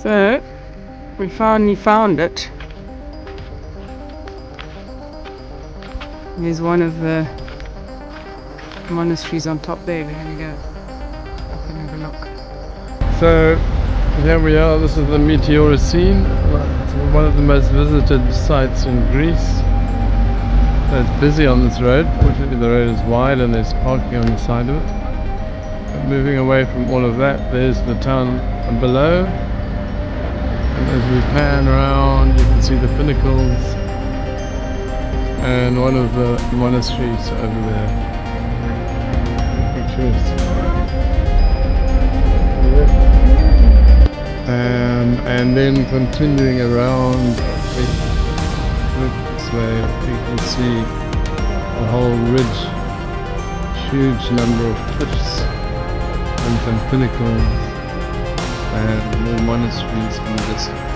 So, we finally found it. There's one of the monasteries on top there. We're going to go up and have a look. So here we are, this is the Meteora scene. It's one of the most visited sites in Greece. So it's busy on this road. Fortunately the road is wide and there's parking on the side of it. But moving away from all of that, there's the town below. And as we pan around you can see the pinnacles and one of the monasteries over there. Picturesque. And then continuing around this way you can see a whole ridge, huge number of cliffs and some pinnacles and more monasteries in the distance.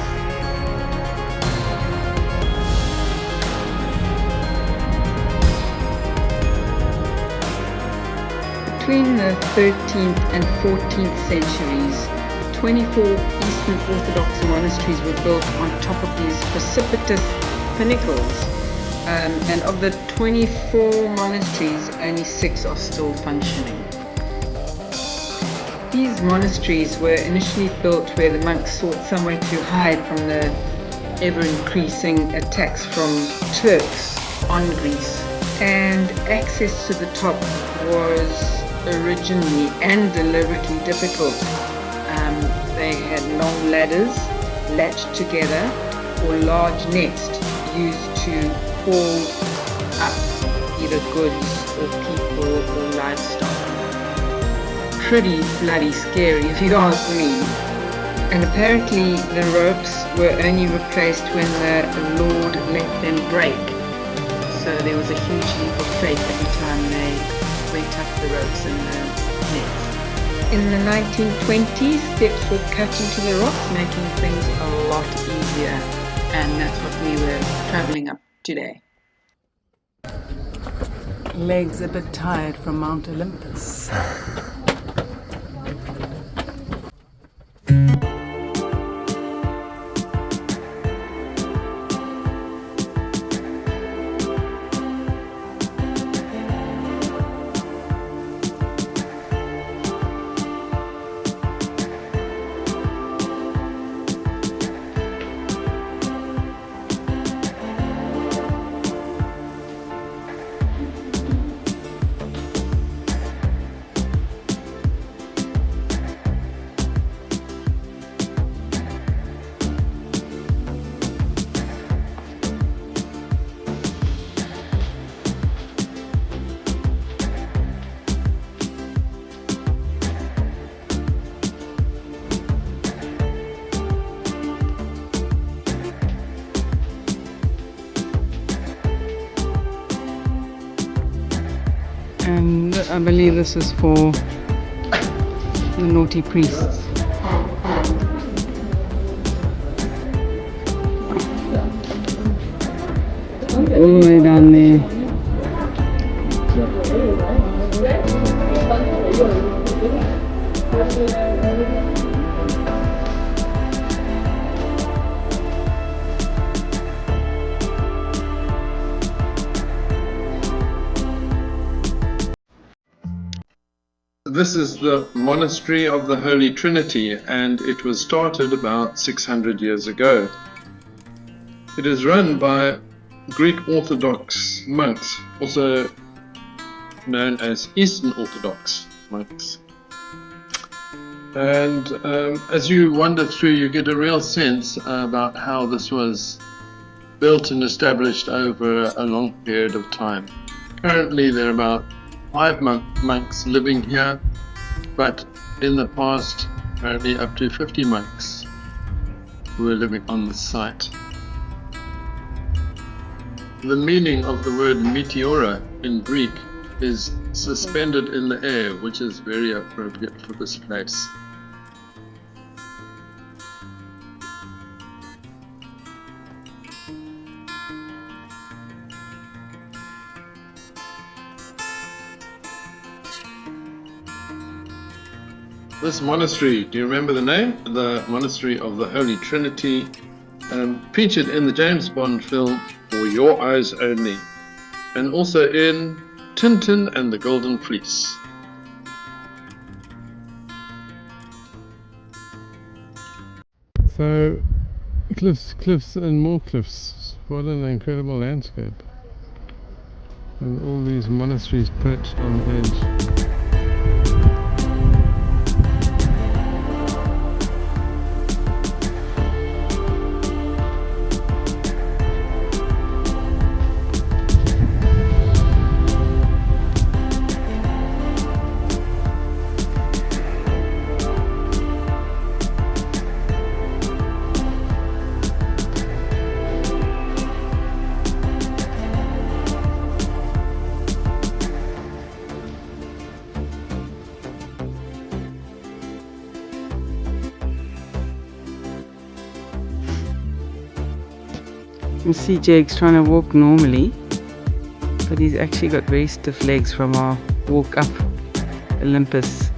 Between the 13th and 14th centuries, 24 Eastern Orthodox monasteries were built on top of these precipitous pinnacles. And of the 24 monasteries, only 6 are still functioning. These monasteries were initially built where the monks sought somewhere to hide from the ever-increasing attacks from Turks on Greece. And access to the top was originally and deliberately difficult. They had long ladders latched together or large nets used to haul up either goods or people or livestock. Pretty bloody scary if you ask me. And apparently the ropes were only replaced when the Lord let them break. So there was a huge leap of faith every time they went up the ropes and the nets. In the 1920s, steps were cut into the rocks, making things a lot easier. And that's what we were travelling up today. Legs a bit tired from Mount Olympus. And I believe this is for the naughty priests. All the way down there. This is the Monastery of the Holy Trinity, and it was started about 600 years ago. It is run by Greek Orthodox monks, also known as Eastern Orthodox monks. And as you wander through, you get a real sense about how this was built and established over a long period of time. Currently there are about 5 monks living here, but in the past apparently up to 50 monks who were living on the site. The meaning of the word Meteora in Greek is suspended in the air, which is very appropriate for this place. This monastery, do you remember the name? The Monastery of the Holy Trinity, featured in the James Bond film For Your Eyes Only, and also in Tintin and the Golden Fleece. So, cliffs and more cliffs. What an incredible landscape. And all these monasteries perched on the edge. You can see Jake's trying to walk normally, but he's actually got very stiff legs from our walk up Olympus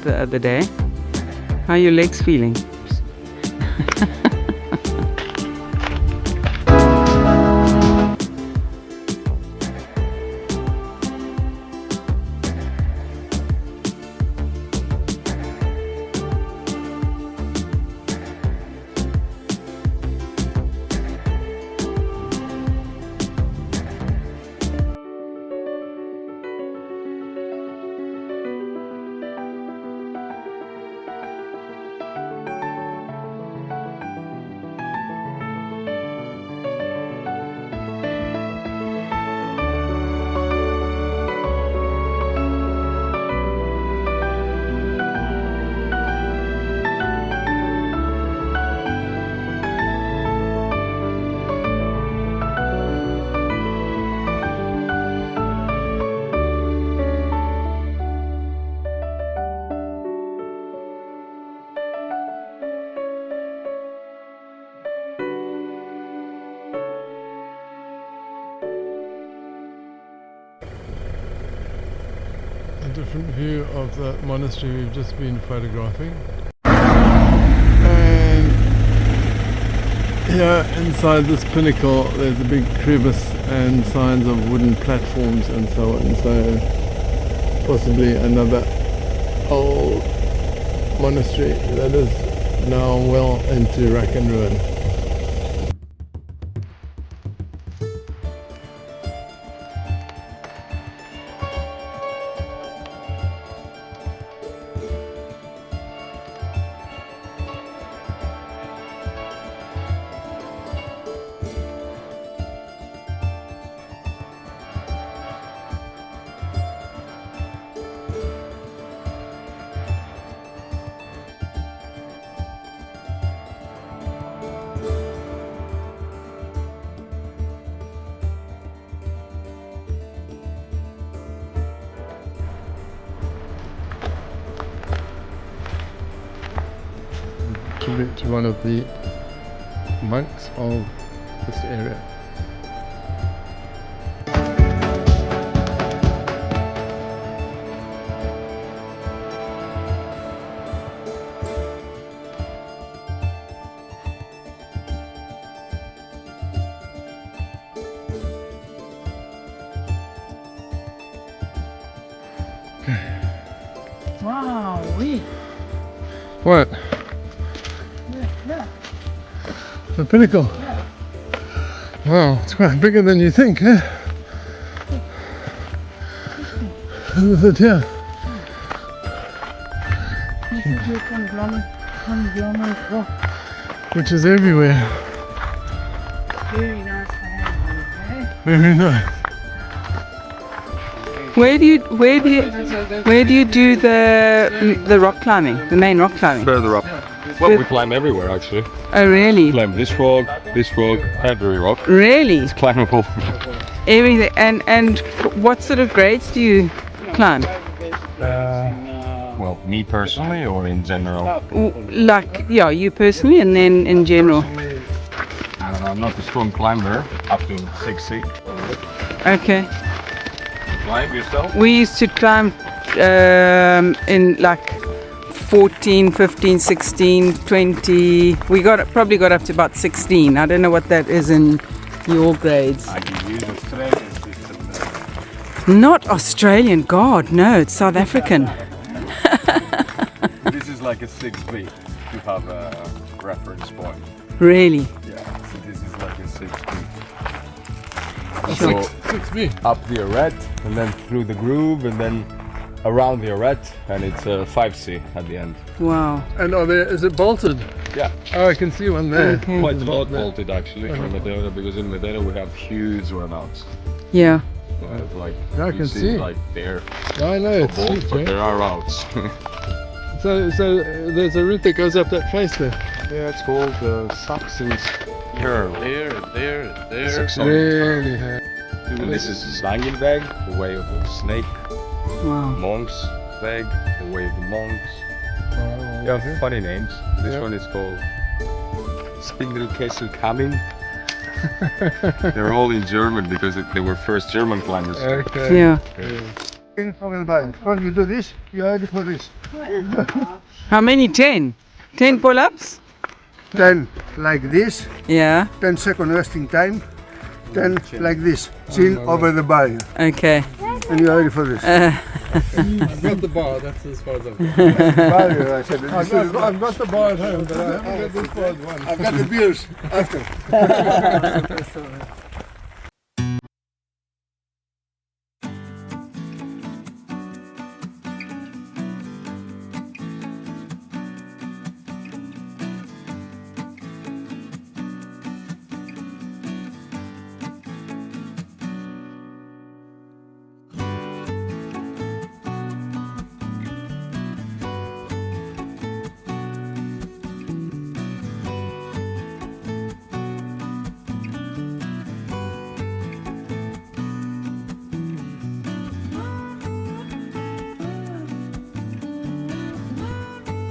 the other day. How are your legs feeling? A different view of the monastery we've just been photographing. And here inside this pinnacle there's a big crevice and signs of wooden platforms and so on, so possibly another old monastery that is now well into rack and ruin. Tribute to one of the monks of this area. Wow, wee. What? Yeah. The pinnacle? Yeah. Wow, it's quite bigger than you think, eh? Look at it here. This is your conglomerate rock. Which is everywhere. Very nice to have, okay? Very nice. Where do you do the rock climbing, the main rock climbing? Further up. Well, we climb everywhere actually. Oh really? We climb this rock, every rock. Really? It's climbable. Everything. And what sort of grades do you climb? Well, me personally or in general? Like, yeah, you personally and then in general. I don't know, I'm not a strong climber, up to 6 feet. Okay. Climb yourself? We used to climb in like 14, 15, 16, 20. We probably got up to about 16. I don't know what that is in your grades. I can use Australian system. Not Australian, God, no, it's South African. This is like a 6B to have a reference point. Really? Yeah, so this is like a 6B. Sure. So 6B. up the arete and then through the groove and then around the arete, and it's a 5C at the end. Wow. And is it bolted? Yeah. Oh, I can see one there. Okay. Quite a lot bolted actually from Meteora, because in Meteora we have huge runouts. Yeah. Like I you can see. like there I know, it's bolt, huge, but eh? there are routes. So there's a route that goes up that face there. Yeah, it's called Saxons. Here, there. Saxon. Really? And this is Slangenweg, the way of the snake. Wow. Monks Weg, the way of the monks. Yeah, funny names. This one is called Spindelkessel Kamin. They're all in German because they were first German climbers. Okay. Yeah. When you do this, you are ready for this. How many? 10? 10 pull-ups? 10 like this, Yeah. 10 second resting time, 10 like this, chin over the barrier. Okay. And you are ready for this. I've got the bar, that's as far as I've got. Barrier, I said. I've got the bar at home, but I haven't got this far as one. I've got the beers after.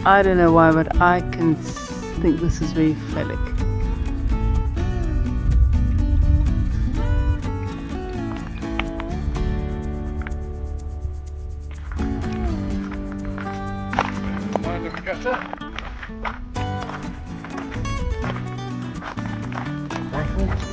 I don't know why, but I can think this is very phallic. Mind if we cut that? Careful.